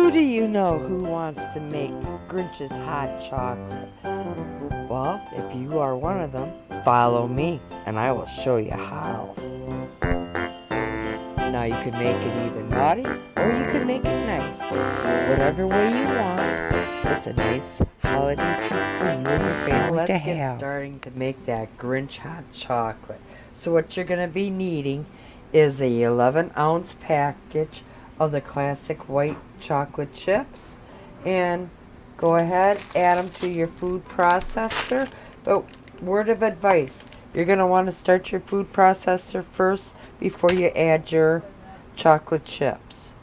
Who do you know who wants to make Grinch's hot chocolate? Well, if you are one of them, follow me and I will show you how. Now you can make it either naughty or you can make it nice. Whatever way you want, it's a nice holiday treat for you and your family to have. Let's get starting to make that Grinch hot chocolate. So what you're going to be needing is a 11-ounce package of the classic white chocolate chips, and go ahead, add them to your food processor. But word of advice, you're going to want to start your food processor first before you add your chocolate chips.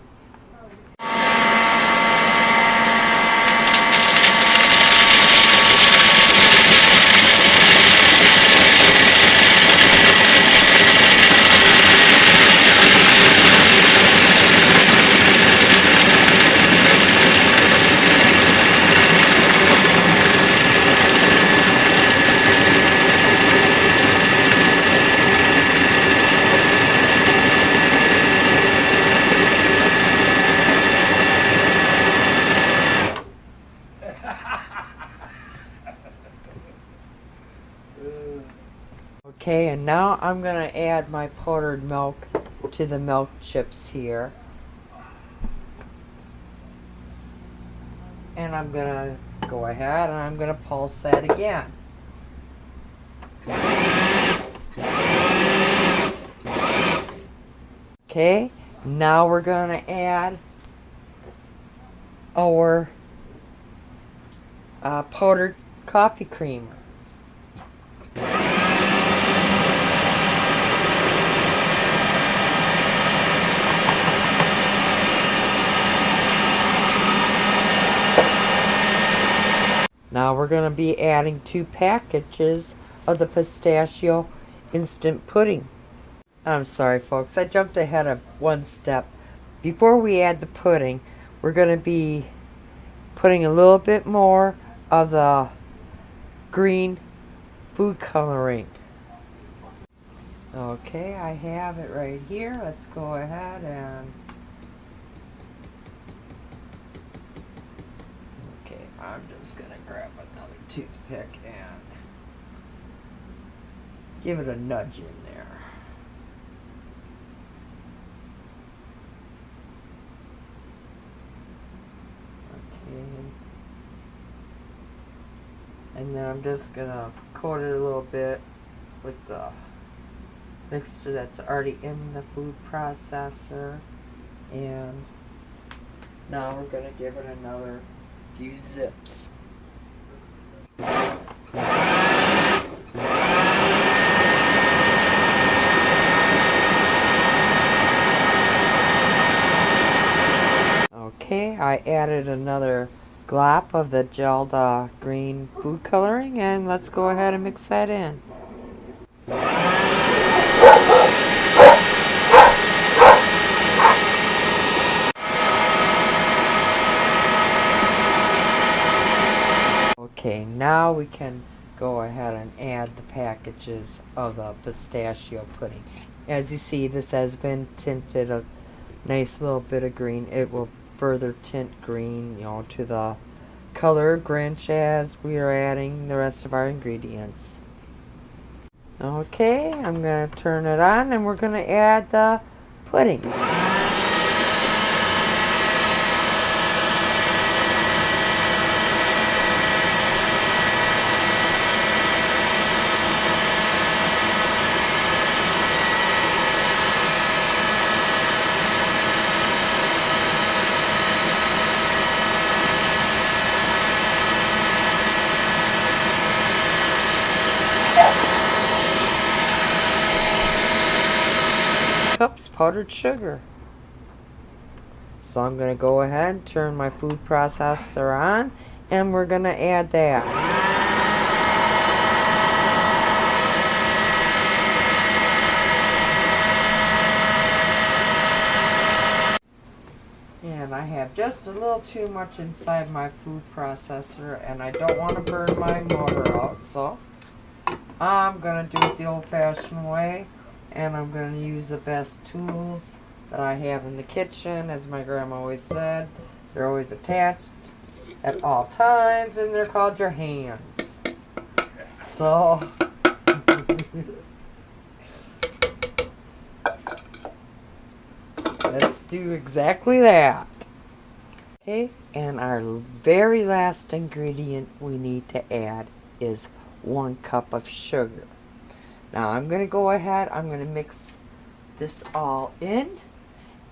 Okay, and now I'm going to add my powdered milk to the milk chips here. And I'm going to go ahead and I'm going to pulse that again. Okay, now we're going to add our powdered coffee creamer. Now we're going to be adding 2 packages of the pistachio instant pudding. I'm sorry folks, I jumped ahead of one step. Before we add the pudding, we're going to be putting a little bit more of the green food coloring. Okay, I have it right here. Let's go ahead and... I'm just going to grab another toothpick and give it a nudge in there. Okay. And then I'm just going to coat it a little bit with the mixture that's already in the food processor. And now we're going to give it another few zips. Okay, I added another glop of the gelled green food coloring, and let's go ahead and mix that in. Okay, now we can go ahead and add the packages of the pistachio pudding. As you see, this has been tinted a nice little bit of green. It will further tint green, to the color Grinch as we are adding the rest of our ingredients. Okay, I'm going to turn it on and we're going to add the pudding. Cups powdered sugar. So I'm going to go ahead and turn my food processor on and we're going to add that. And I have just a little too much inside my food processor and I don't want to burn my motor out, so I'm going to do it the old-fashioned way. And I'm going to use the best tools that I have in the kitchen, as my grandma always said. They're always attached at all times, and they're called your hands. So, let's do exactly that. Okay, and our very last ingredient we need to add is 1 cup of sugar. Now I'm going to go ahead, I'm going to mix this all in,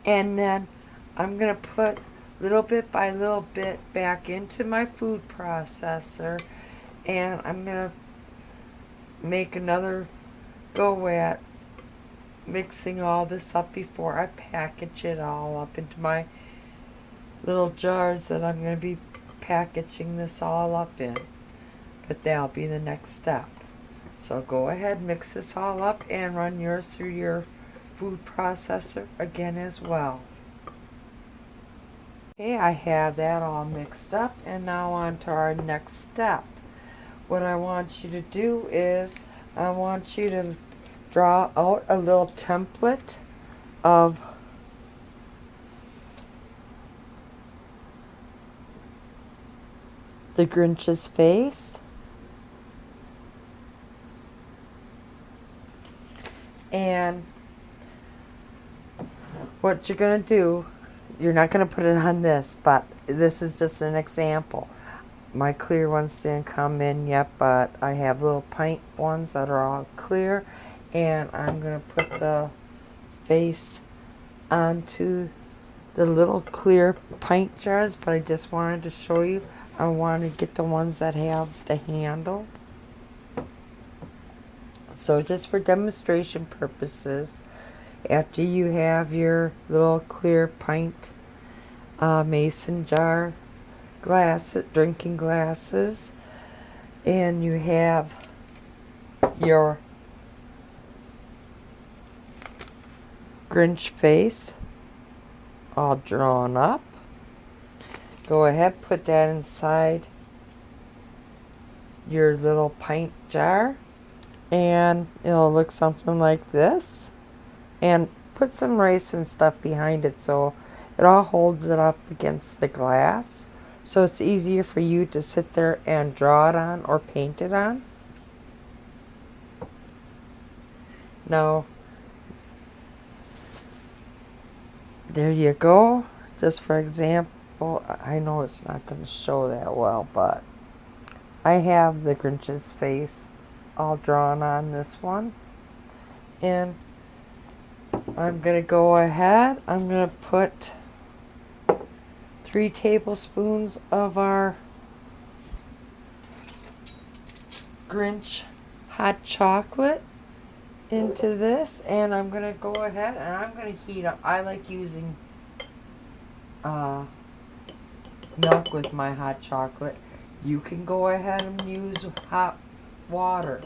and then I'm going to put little bit by little bit back into my food processor, and I'm going to make another go at mixing all this up before I package it all up into my little jars that I'm going to be packaging this all up in. But that'll be the next step. So go ahead, mix this all up, and run yours through your food processor again as well. Okay, I have that all mixed up, and now on to our next step. What I want you to do is I want you to draw out a little template of the Grinch's face. And what you're going to do, you're not going to put it on this, but this is just an example. My clear ones didn't come in yet, but I have little pint ones that are all clear. And I'm going to put the face onto the little clear pint jars, but I just wanted to show you. I want to get the ones that have the handle. So just for demonstration purposes, after you have your little clear pint mason jar drinking glasses, and you have your Grinch face all drawn up, go ahead, put that inside your little pint jar, and it'll look something like this. And put some rice and stuff behind it so it all holds it up against the glass, so it's easier for you to sit there and draw it on or paint it on. Now, there you go. Just for example, I know it's not going to show that well, but I have the Grinch's face all drawn on this one. And I'm going to go ahead, I'm going to put 3 tablespoons of our Grinch hot chocolate into this, and I'm going to go ahead and I'm going to heat up. I like using milk with my hot chocolate. You can go ahead and use hot water,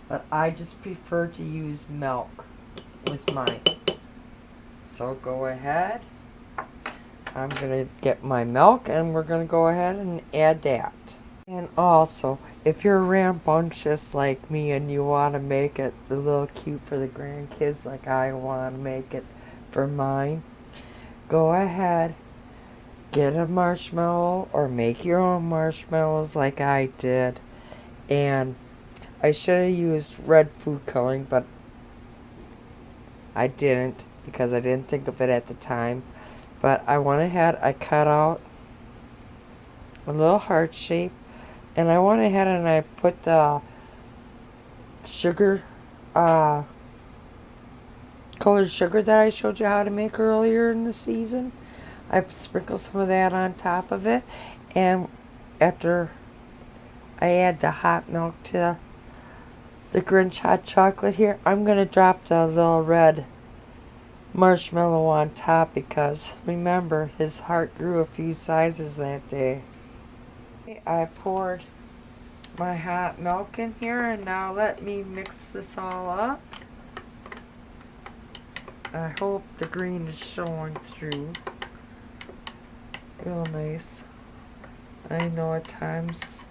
but I just prefer to use milk with mine. So go ahead. I'm going to get my milk, and we're going to go ahead and add that. And also, if you're rambunctious like me and you want to make it a little cute for the grandkids like I want to make it for mine, go ahead, get a marshmallow or make your own marshmallows like I did. And I should have used red food coloring, but I didn't because I didn't think of it at the time. But I went ahead, I cut out a little heart shape, and I went ahead and I put the sugar, colored sugar that I showed you how to make earlier in the season. I sprinkled some of that on top of it, and after I add the hot milk to the Grinch hot chocolate here, I'm going to drop the little red marshmallow on top because remember, his heart grew a few sizes that day. I poured my hot milk in here, and now let me mix this all up. I hope the green is showing through real nice. I know at times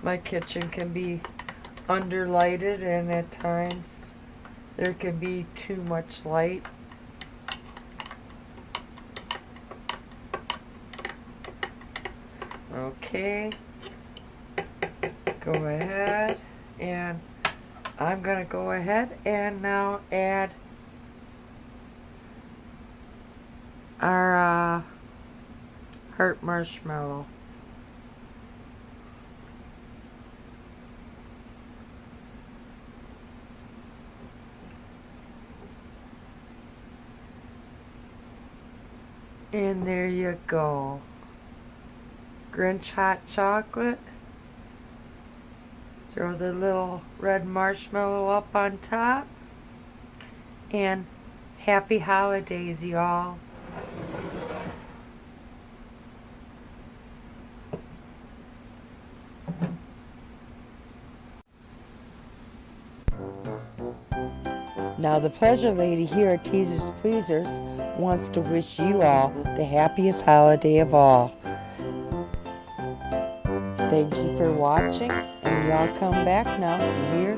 my kitchen can be underlighted, and at times there can be too much light. Okay. Go ahead, and I'm gonna go ahead and now add our heart marshmallow. And there you go. Grinch Hot Chocolate. Throw the little red marshmallow up on top. And happy holidays, y'all. Now the pleasure lady here at Teasers Pleasers wants to wish you all the happiest holiday of all. Thank you for watching, and y'all come back now. Here